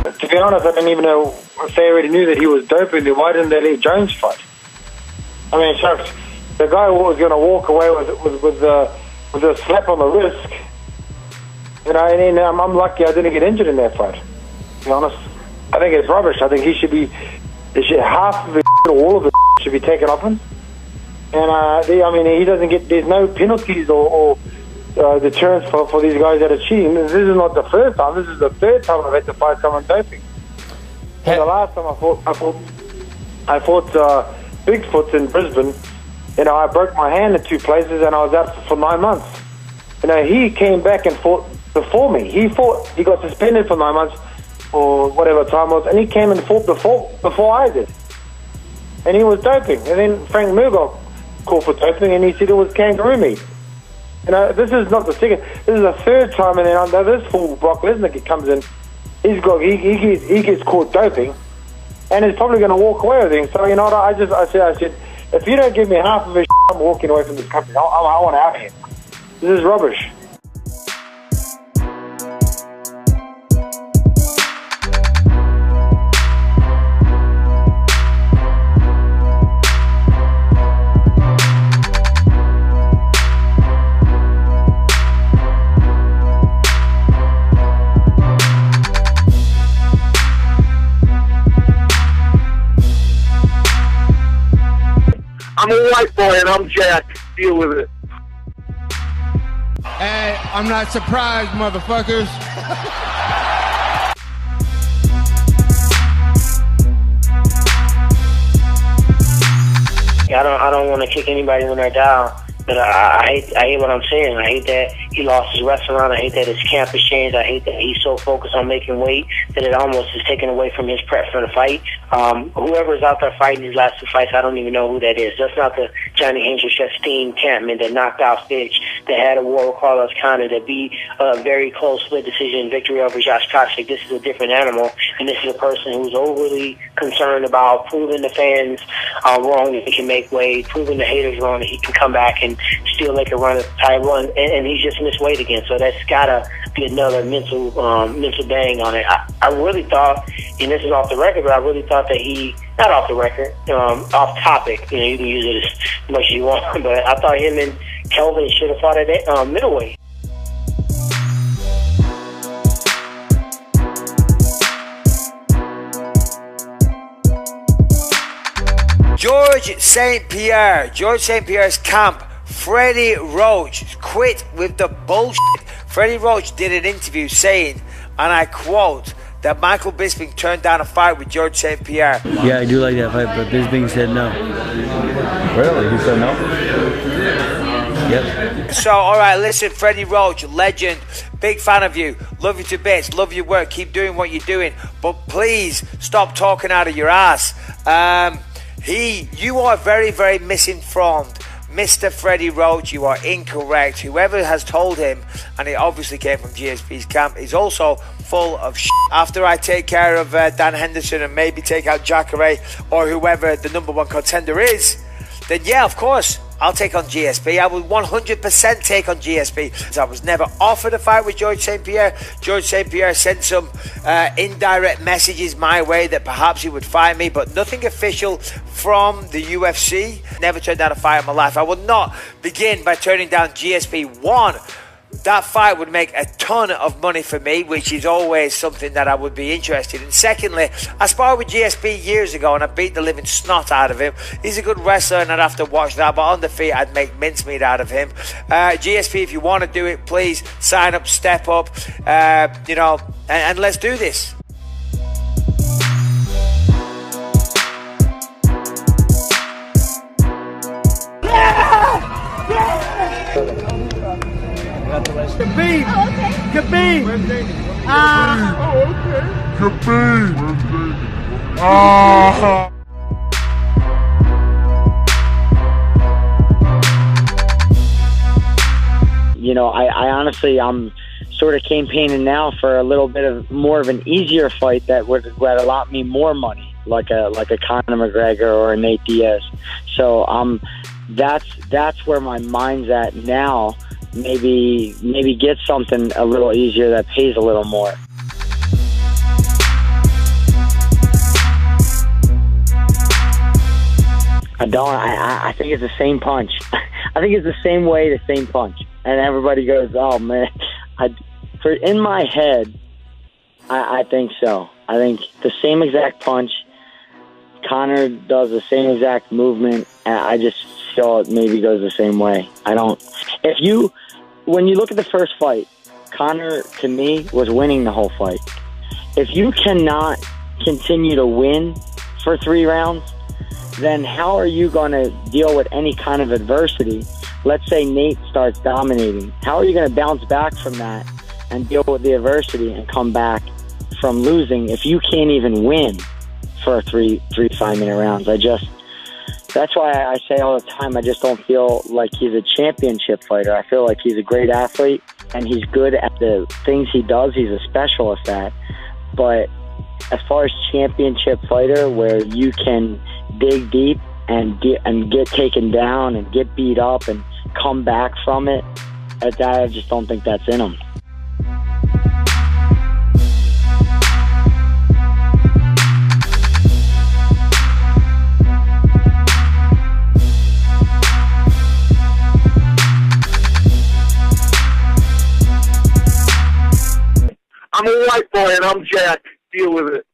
To be honest, I didn't even know if they already knew that he was doping. Then why didn't they let Jones fight? I mean, shucks, the guy was going to walk away with a slap on the wrist. You know, and I'm lucky I didn't get injured in that fight. To be honest, I think it's rubbish. I think half of it or all of it should be taken off him. And I mean, he doesn't get. There's no penalties or deterrence for these guys that are cheating. This is not the first time. This is the third time I've had to fight someone doping. And the last time I fought Bigfoot in Brisbane. You know, I broke my hand in 2 places and I was out for 9 months. You know, he came back and fought before me. He got suspended for 9 months or whatever time it was, and he came and fought before I did. And he was doping. And then Frank Mir got called for doping, and he said it was kangaroo meat. You know, this is not the second. This is the third time, and then this fool Brock Lesnar comes in. He gets caught doping, and he's probably going to walk away with it. So you know what? I said, if you don't give me half of his, I'm walking away from this company. I want out of here. This is rubbish. I'm a white boy and I'm jacked. Deal with it. Hey, I'm not surprised, motherfuckers. I don't want to kick anybody when they're down, but I hate what I'm saying. I hate that he lost his restaurant. I hate that his camp has changed. I hate that he's so focused on making weight that it almost is taken away from his prep for the fight. Whoever's out there fighting these last 2 fights, I don't even know who that is. That's not the Johnny Haynes-Chastain campman that knocked out Fitch, that had a war with Carlos Condit, that beat a very close split decision victory over Josh Koscheck. This is a different animal, and this is a person who's overly concerned about proving the fans wrong that he can make weight, proving the haters wrong that he can come back and still make a run at the title, and he's just missed weight again. So that's gotta be another mental bang on it. I really thought, and this is off the record, but I really thought that he, not off the record, off topic, you know, you can use it as much as you want, but I thought him and Kelvin should have fought at middleweight. George St. Pierre's camp, Freddie Roach quit with the bullshit. Freddie Roach did an interview saying, and I quote, that Michael Bisping turned down a fight with George St. Pierre. Yeah, I do like that fight, but Bisping said no. Really? He said no? Yep. So, alright, listen, Freddie Roach, legend, big fan of you, love you to bits, love your work, keep doing what you're doing, but please stop talking out of your ass. You are very, very misinformed. Mr. Freddie Roach, you are incorrect. Whoever has told him, and it obviously came from GSP's camp, is also full of shit. After I take care of Dan Henderson and maybe take out Jacare or whoever the #1 contender is, then yeah, of course, I'll take on GSP. I would 100% take on GSP. I was never offered a fight with George St. Pierre. George St. Pierre sent some indirect messages my way that perhaps he would fight me, but nothing official from the UFC. Never turned down a fight in my life. I would not begin by turning down GSP. One, that fight would make a ton of money for me, which is always something that I would be interested in. Secondly, I sparred with GSP years ago and I beat the living snot out of him. He's a good wrestler and I'd have to watch that, but on the feet I'd make mincemeat out of him. GSP, if you want to do it, please sign up, step up, and let's do this. Khabib! Oh, okay. Khabib! Oh, okay. Khabib! You know, I honestly, I'm sort of campaigning now for a little bit of more of an easier fight that would allot me more money, like a Conor McGregor or a Nate Diaz. So that's where my mind's at now. Maybe get something a little easier that pays a little more. I don't. I think it's the same punch. I think it's the same way, the same punch. And everybody goes, oh, man. In my head, I think so. I think the same exact punch. Conor does the same exact movement. And I just feel it maybe goes the same way. When you look at the first fight, Conor, to me, was winning the whole fight. If you cannot continue to win for 3 rounds, then how are you going to deal with any kind of adversity? Let's say Nate starts dominating. How are you going to bounce back from that and deal with the adversity and come back from losing if you can't even win for 3 5-minute rounds? That's why I say all the time, I just don't feel like he's a championship fighter. I feel like he's a great athlete, and he's good at the things he does. He's a specialist at. But as far as championship fighter, where you can dig deep and get taken down and get beat up and come back from it, I just don't think that's in him. I'm a white boy and I'm Jack. Deal with it.